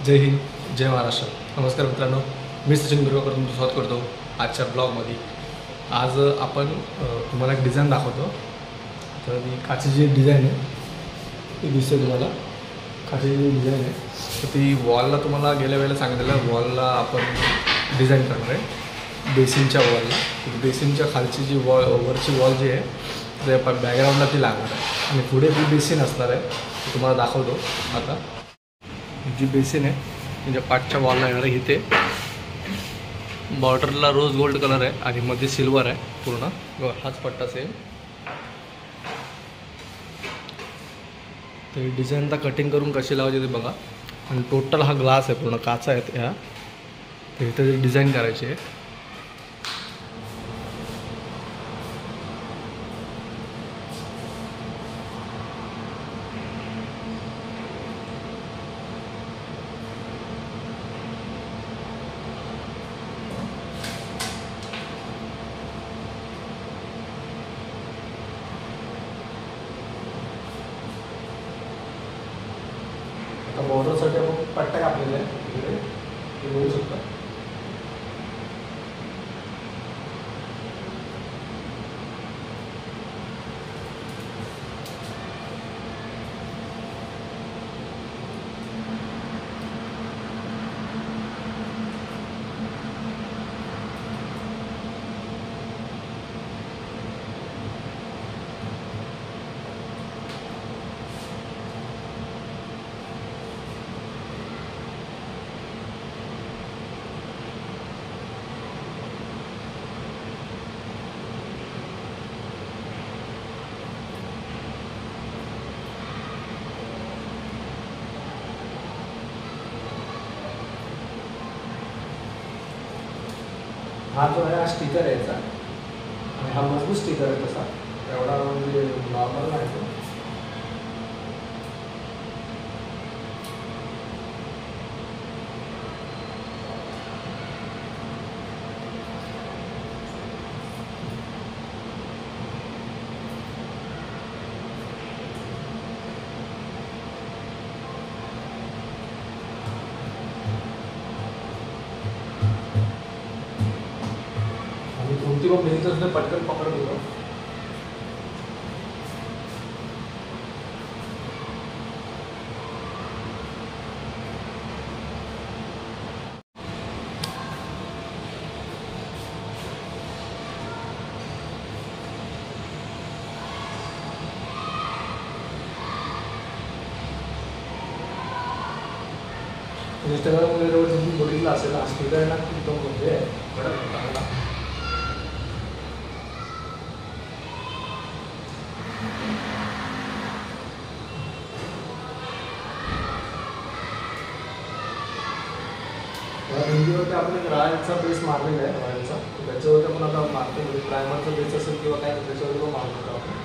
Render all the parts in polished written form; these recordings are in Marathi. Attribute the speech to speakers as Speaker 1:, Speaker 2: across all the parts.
Speaker 1: जय हिंद, जय महाराष्ट्र. नमस्कार मित्रांनो, मी सचिन बिर्गाकर तुमचं स्वागत करतो आजच्या ब्लॉगमध्ये. आज आपण तुम्हाला एक डिझाईन दाखवतो. तर ही काचेची जी डिझाईन आहे ती दिसते तुम्हाला. काचेची जी डिझाईन आहे तर ती वॉलला तुम्हाला गेल्या वेळेला सांगितलेलं वॉलला आपण डिझाईन करणार आहे बेसिनच्या वॉलला. बेसिनच्या खालची जी वरची वॉल जी आहे ते बॅकग्राऊंडला ती लागणार आहे आणि पुढे जी बेसिन असणार आहे ती तुम्हाला दाखवतो. आता जी बेसिन आहे म्हणजे पाठच्या वॉलला येणार आहे. इथे बॉर्डरला रोज गोल्ड कलर आहे आणि मध्ये सिल्वर आहे पूर्ण. हाच पट्टा सेम. तर डिझाईन आता कटिंग करून कशी लावायची ते बघा. आणि टोटल हा ग्लास आहे, पूर्ण काचा आहेत ह्या. तर इथं डिझाईन करायची आहे. आता बॉर्डरसाठी आपण पट्टा कापलेला आहे इकडे, ते बघू शकता. हा जो आहे हा स्टिकर आहे याचा आणि हा मजबूत स्टिकर आहे तसा, एवढा म्हणजे नॉर्मल नाही तो. कोणती पण भिंत असते पटकन पकडत होतो. इंस्टाग्रामवर तुम्ही बघितलं असेल हा स्टिकर ना तो म्हणजे चांगला. भिंतीवरती आपण एक रायलचा बेस मारलेला आहे, रॉयलचा. त्याच्यावरती आपण आता मारतो, म्हणजे प्रायमरचा बेस असेल किंवा काय त्याच्यावरती पण मारतो आपण.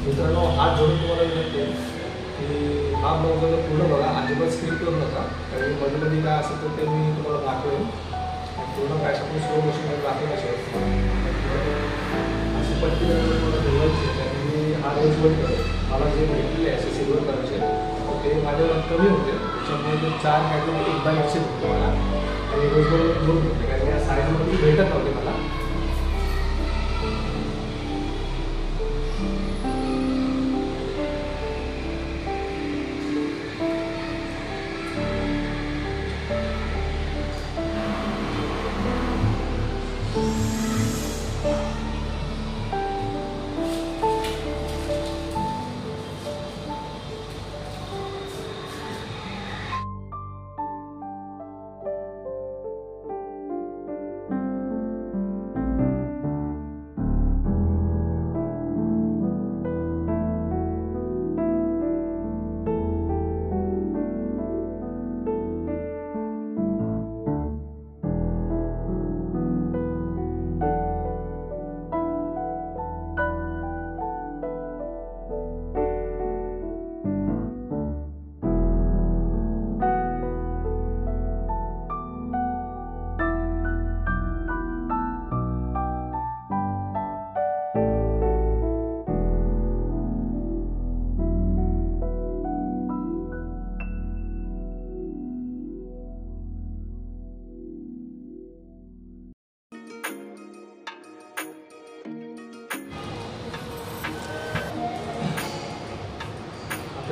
Speaker 1: मित्रांनो, हात जोडून तुम्हाला विनंती आहे की हा ब्लॉग जर पूर्ण बघा, अजिबात स्क्रिप्ट करू नका. कारण मध्ये मध्ये काय असेल तर ते मी तुम्हाला दाखवेन. पूर्ण काय आपण स्लो मोशनमध्ये दाखवेन अशी पट्टी तुम्हाला ठेवायची. कारण मी हा रोज बंद करेल. मला जे भेटलेले आहे असे सिल्वर करायचे तर ते माझ्यावर कमी होते. त्याच्यामुळे ते 4 काढले एकदा लक्ष होते मला आणि रोज बरोबर दोन होते. कारण या साईजमध्ये भेटत नव्हते मला.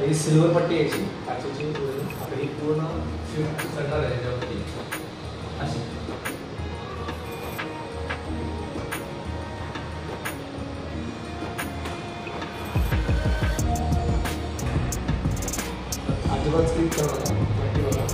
Speaker 1: तर ही सिल्वर पट्टी यायची काचेची. आता ही पूर्ण चढणार आहे याच्यावरती अशी. अजिबात स्लिप करू नका पट्टी बघा.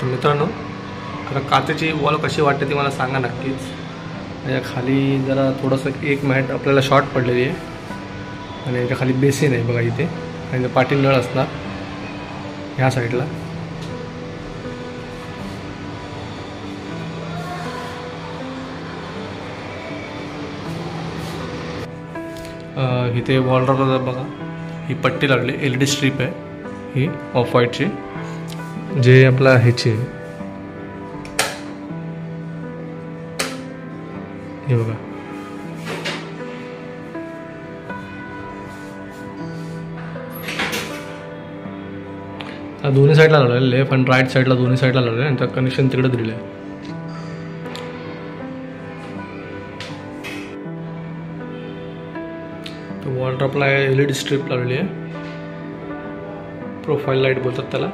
Speaker 1: तर मित्रांनो, आता काचेची वॉल कशी वाटते ती मला सांगा नक्कीच. याच्या खाली जरा थोडंसं एक मॅट आपल्याला शॉर्ट पडलेली आहे आणि याच्या खाली बेसिन आहे बघा इथे, आणि पाठी नळ असणार ह्या साईडला. इथे वॉल ड्रॉपला बघा ही पट्टी लागली, LED स्ट्रीप आहे ही ऑफ व्हाईटची, जे आपला ह्याची हे बघा. दोन्ही साईडला लावलेलं आहे, लेफ्ट आणि राईट साईडला दोन्ही साईडला लावलेलं आहे, आणि त्याचं कनेक्शन तिकडे दिलेलं आहे. तर वॉल ड्रॉपला LED स्ट्रीप लावलेली आहे, प्रोफाईल लाईट बोलतात त्याला.